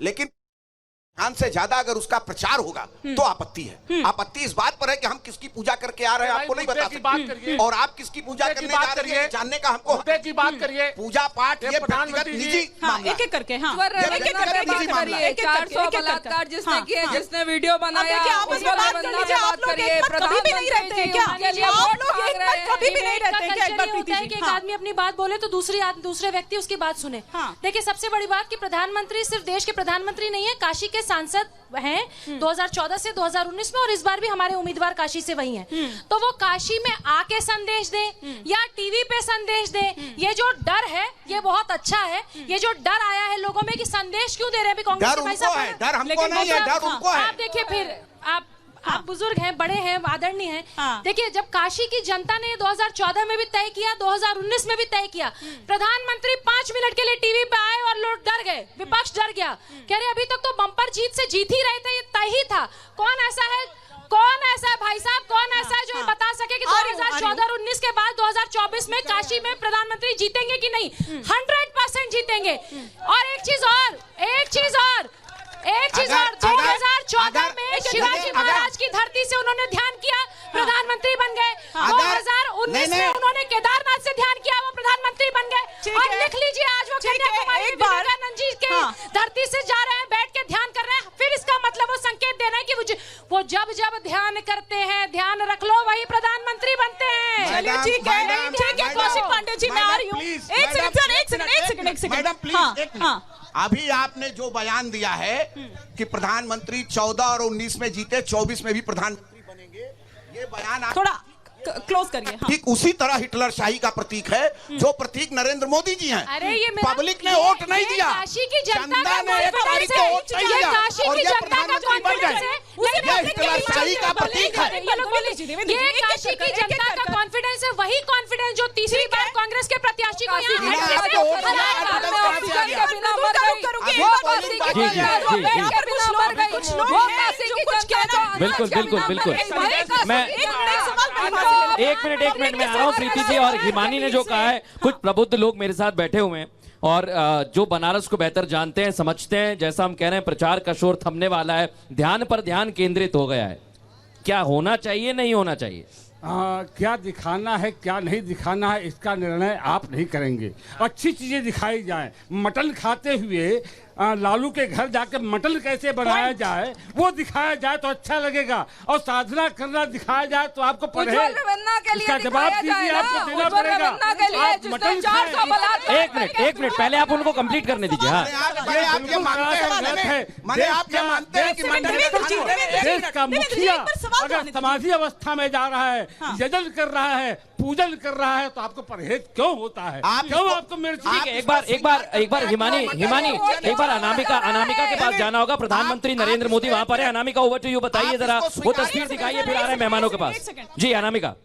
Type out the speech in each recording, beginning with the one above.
लेकिन से ज्यादा अगर उसका प्रचार होगा तो आपत्ति है। आपत्ति इस बात पर है कि हम किसकी पूजा करके आ रहे हैं आपको नहीं बता सकते, और आप किसकी पूजा करने जा रहे हैं जानने का हमको की बात करिए। पूजा पाठ ये व्यक्तिगत निजी एक एक करके बलात्कार जिसने किया, जिसने वीडियो बनाया, आपस में बात कर लीजिए। आप लोग एक बार कभी भी नहीं रहते हैं क्या? आप लोग एक बार कभी भी नहीं रहते हैं क्या? एक बार प्रीति जी, एक आदमी अपनी बात बोले तो दूसरे व्यक्ति उसकी बात सुने। देखिए सबसे बड़ी बात कि प्रधानमंत्री सिर्फ देश के प्रधानमंत्री नहीं है, काशी के सांसद हैं 2014 से 2019 में, और इस बार भी हमारे उम्मीदवार काशी से वही हैं। तो वो काशी में आके संदेश दें या टीवी पे संदेश दें, ये जो डर है ये बहुत अच्छा है। ये जो डर आया है लोगों में कि संदेश क्यों दे रहे हैं कांग्रेस के भाई साहब, डर हमको नहीं है, डर उनको है। आप देखिए फिर आप बुजुर्ग हैं, बड़े हैं, आदरणीय हैं। देखिए जब काशी की जनता ने 2014 में भी तय किया, 2019 में भी तय किया, प्रधानमंत्री 5 मिनट के लिए टीवी पे आए और लोग डर गए, विपक्ष डर गया, कह रहे अभी तक तो बम्पर जीत से जीत ही रहे थे, ये तय ही था। कौन ऐसा है भाई साहब, कौन ऐसा है जो बता सके कि 2014 और 19 के बाद 2024 में काशी में प्रधानमंत्री जीतेंगे कि नहीं? 100% जीतेंगे। और एक चीज और 2014 में शिवाजी महाराज की धरती से उन्होंने ध्यान किया, प्रधानमंत्री बन गए। 2019 में उन्होंने केदारनाथ से ध्यान किया, वो प्रधानमंत्री बन गए। और लिख लीजिए आज वो कन्याकुमारी विवेकानंद जी के धरती से जा रहे हैं, बैठ के ध्यान कर रहे हैं। फिर इसका मतलब वो संकेत दे रहे हैं कि वो जब ध्यान करते हैं, ध्यान रख लो, वही प्रधानमंत्री बनते हैं। चलिए ठीक है कौशिक पांडे जी, मैं आ रही हूँ। एक सेकंड। अभी आपने जो बयान दिया है कि प्रधानमंत्री 14 और 19 में जीते, 24 में भी प्रधानमंत्री बनेंगे, ये बयान थोड़ा क्लोज करिए। ठीक उसी तरह हिटलर शाही का प्रतीक है, जो प्रतीक नरेंद्र मोदी जी हैं। अरे ये पब्लिक ने वोट नहीं दिया, काशी की जनता का ने एक तारीख को वोट नहीं दिया, और ये प्रधानमंत्री बन गए। ये हिटलर शाही का प्रतीक है। ये काशी की जनता का कॉन्फिडेंस है, वही कॉन्फिडेंस जो तीसरी बार कांग्रेस के प्रत्याशी को बिल्कुल। मैं एक मिनट में आ रहा हूँ प्रीति जी। और हिमानी ने जो कहा है, कुछ प्रबुद्ध लोग मेरे साथ बैठे हुए हैं और जो बनारस को बेहतर जानते हैं, समझते हैं, जैसा हम कह रहे हैं प्रचार का शोर थमने वाला है, ध्यान पर ध्यान केंद्रित हो गया है। क्या होना चाहिए, नहीं होना चाहिए? क्या दिखाना है क्या नहीं दिखाना है इसका निर्णय आप नहीं करेंगे। अच्छी चीजें दिखाई जाए। मटन खाते हुए लालू के घर जाकर मटन कैसे बनाया जाए वो दिखाया जाए तो अच्छा लगेगा, और साधना करना दिखाया जाए तो आपको इसका जवाब दीजिए, आपको देना पड़ेगा। आप मटन एक मिनट पहले आप उनको कंप्लीट करने दीजिए। देश का मुखिया अगर समाधि अवस्था में जा रहा है, यजन कर रहा है, पूजन कर रहा है, तो आपको परहेज क्यों होता है? क्यों आपको मिर्ची? एक बार हिमानी एक बार अनामिका के पास जाना होगा। प्रधानमंत्री नरेंद्र मोदी वहां पर है। अनामिका ओवर टू यू, बताइए जरा, वो तस्वीर दिखाइए, फिर आ रहे हैं मेहमानों के पास। जी अनामिका।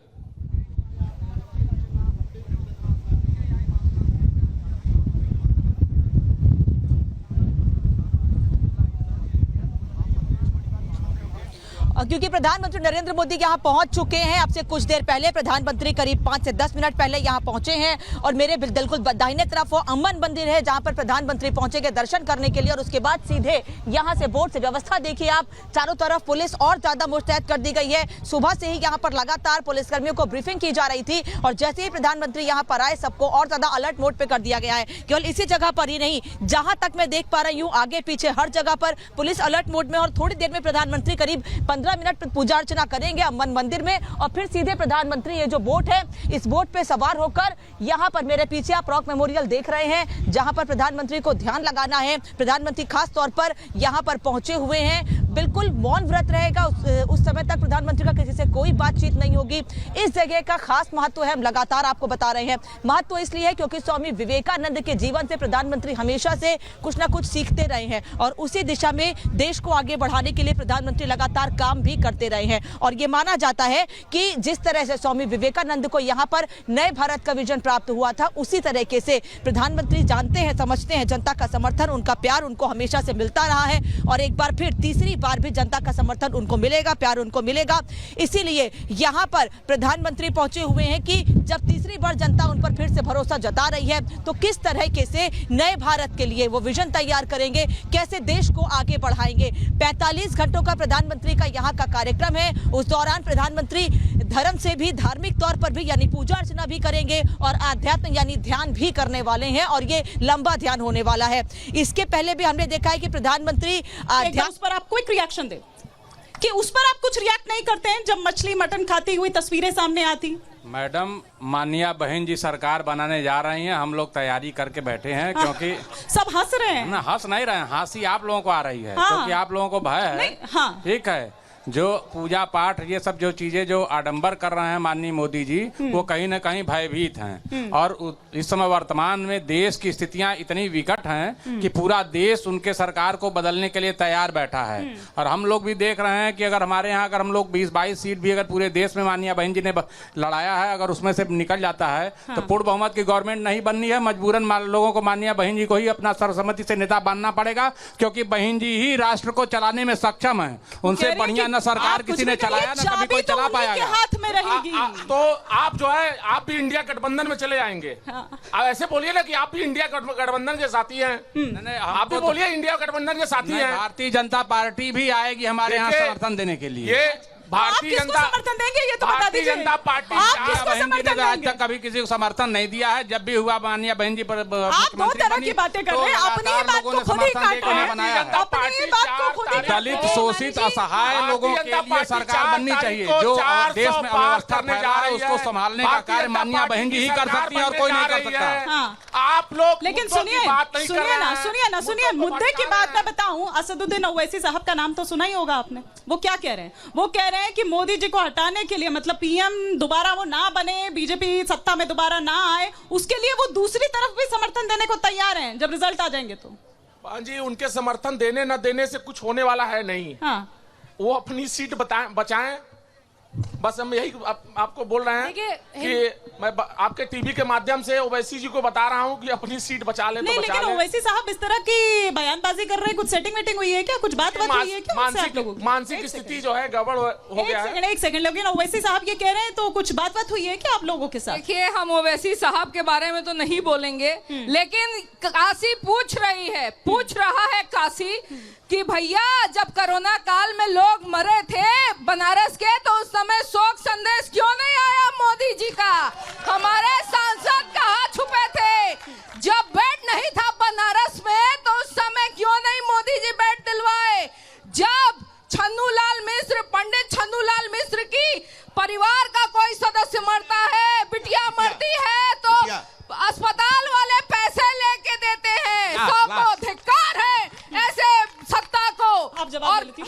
क्योंकि प्रधानमंत्री नरेंद्र मोदी यहाँ पहुंच चुके हैं। अब से कुछ देर पहले प्रधानमंत्री करीब 5 से 10 मिनट पहले यहाँ पहुंचे हैं, और मेरे बिल्कुल दाहिने तरफ वो अम्मन मंदिर है जहाँ पर प्रधानमंत्री पहुंचेंगे दर्शन करने के लिए, और उसके बाद सीधे यहाँ से बोर्ड से व्यवस्था देखिए आप, चारों तरफ पुलिस और ज्यादा मुस्तैद कर दी गई है। सुबह से ही यहाँ पर लगातार पुलिसकर्मियों को ब्रीफिंग की जा रही थी, और जैसे ही प्रधानमंत्री यहाँ पर आए सबको और ज्यादा अलर्ट मोड पे कर दिया गया है। केवल इसी जगह पर ही नहीं, जहां तक मैं देख पा रही हूँ आगे पीछे हर जगह पर पुलिस अलर्ट मोड में, और थोड़ी देर में प्रधानमंत्री करीब 15 मिनट पूजा अर्चना करेंगे अम्मन मंदिर में, और फिर सीधे प्रधानमंत्री ये जो बोट है इस बोट पे सवार होकर यहाँ पर मेरे पीछे आप रॉक मेमोरियल देख रहे हैं, जहां पर प्रधानमंत्री को ध्यान लगाना है। प्रधानमंत्री खास तौर पर यहाँ पर पहुंचे हुए हैं, बिल्कुल मौन व्रत रहेगा। उस समय तक प्रधानमंत्री का किसी से कोई बातचीत नहीं होगी। इस जगह का खास महत्व है, हम लगातार आपको बता रहे हैं। महत्व इसलिए है क्योंकि स्वामी विवेकानंद के जीवन से प्रधानमंत्री हमेशा से कुछ ना कुछ सीखते रहे हैं, और उसी दिशा में देश को आगे बढ़ाने के लिए प्रधानमंत्री लगातार काम भी करते रहे हैं। और ये माना जाता है कि जिस तरह से स्वामी विवेकानंद को यहाँ पर नए भारत का विजन प्राप्त हुआ था, उसी तरीके से प्रधानमंत्री जानते हैं, समझते हैं जनता का समर्थन, उनका प्यार उनको हमेशा से मिलता रहा है। और एक बार फिर तीसरी बार भी जनता का समर्थन उनको मिलेगा, प्यार उनको मिलेगा। इसीलिए यहाँ पर प्रधानमंत्री पहुंचे हुए हैं कि जब तीसरी बार जनता उन पर फिर से भरोसा जता रही है तो किस तरह से नए भारत के लिए वो विजन तैयार करेंगे, कैसे देश को आगे बढ़ाएंगे। 45 घंटों का प्रधानमंत्री का यहाँ का कार्यक्रम है। उस दौरान प्रधानमंत्री धर्म से भी, धार्मिक तौर पर भी यानी पूजा अर्चना भी करेंगे और आध्यात्म यानी ध्यान भी करने वाले हैं और ये लंबा ध्यान होने वाला है। इसके पहले भी हमने देखा है कि प्रधानमंत्री उस पर आप क्विक रिएक्शन दे कि उस पर आप कुछ रिएक्ट नहीं करते हैं जब मछली मटन खाती हुई तस्वीरें सामने आती। मैडम, माननीय बहन जी सरकार बनाने जा रही हैं, हम लोग तैयारी करके बैठे हैं क्योंकि सब हंस रहे हैं ना, हंस नहीं रहे हैं, हंसी आप लोगों को आ रही है क्योंकि आप लोगों को भय है। ठीक है, जो पूजा पाठ ये सब जो चीजें जो आडंबर कर रहे हैं माननीय मोदी जी, वो कहीं ना कहीं भयभीत हैं और इस समय वर्तमान में देश की स्थितियां इतनी विकट हैं कि पूरा देश उनके सरकार को बदलने के लिए तैयार बैठा है। और हम लोग भी देख रहे हैं कि अगर हमारे यहाँ अगर हम लोग 20-22 सीट भी अगर पूरे देश में माननीय बहन जी ने लड़ाया है, अगर उसमें से निकल जाता है तो पूर्ण बहुमत की गवर्नमेंट नहीं बननी है। मजबूरन लोगों को माननीय बहन जी को ही अपना सर्वसम्मति से नेता बनना पड़ेगा क्योंकि बहन जी ही राष्ट्र को चलाने में सक्षम है। उनसे बढ़िया न सरकार किसी ने चलाया ना कभी कोई चला पाएगा। हाथ में रहेगी। तो आप जो है आप भी इंडिया गठबंधन में चले जाएंगे। आप ऐसे बोलिए ना कि आप भी इंडिया गठबंधन के साथी हैं। आप भी बोलिए इंडिया गठबंधन के साथी हैं। भारतीय जनता पार्टी भी आएगी हमारे यहाँ समर्थन देने के लिए। ये भारतीय जनता समर्थन देंगे, ये तो बता दीजिए। भारतीय जनता पार्टी बहन जी ने आज तक कभी किसी को समर्थन नहीं दिया है। जब भी हुआ माननीय बहन जी पर आप दो तरह की बातें कर रहे हैं, अपनी ही बात को खुद ही काट रहे हैं, अपनी ही बात को खुद ही काट रहे हैं। दलित, शोषित, असहाय लोगों के लिए सरकार बननी चाहिए। जो देश में अव्यवस्था फैला है उसको संभालने का कार्य माननीय बहन जी ही कर सकती है और कोई नहीं कर सकता। आप लोग लेकिन सुनिए मुद्दे की बात मैं बताऊं। असदुद्दीन ओवैसी साहब का नाम तो सुना ही होगा आपने। वो क्या कह रहे हैं? वो कह रहे हैं कि मोदी जी को हटाने के लिए, मतलब पीएम दोबारा वो ना बने, बीजेपी सत्ता में दोबारा ना आए, उसके लिए वो दूसरी तरफ भी समर्थन देने को तैयार हैं जब रिजल्ट आ जाएंगे तो। जी, उनके समर्थन देने न देने से कुछ होने वाला है नहीं। वो अपनी सीट बचाएं, बस हम यही आपको बोल रहे हैं कि मैं आपके टीवी के माध्यम से ओवैसी जी को बता रहा हूं कि अपनी सीट बचा ले। नहीं, लेकिन ओवैसी साहब इस तरह की बयानबाजी कर रहे हैं, कुछ सेटिंग वेटिंग हुई है क्या? कुछ बात हुई है क्या? मानसिक स्थिति जो है गड़बड़ हो गया है। एक सेकंड, लेकिन ओवैसी साहब ये कह रहे हैं तो कुछ बात हुई है क्या आप लोगों के साथ? देखिए, हम ओवैसी साहब के बारे में तो नहीं बोलेंगे, लेकिन काशी पूछ रहा है काशी कि भैया जब कोरोना काल में लोग मरे थे बनारस के, तो उस समय शोक संदेश क्यों नहीं आया मोदी जी का? हमारे सांसद कहाँ छुपे थे? जब बेड नहीं था बनारस में तो उस समय क्यों नहीं मोदी जी बेड दिलवाए? जब पंडित छन्नूलाल मिश्र की परिवार का कोई सदस्य मरता है, बिटिया मरती है, तो अस्पताल वाले पैसे लेके देते हैं। सबको धिक्कार है ऐसे सत्ता को। आप जवाब दे लीजिए।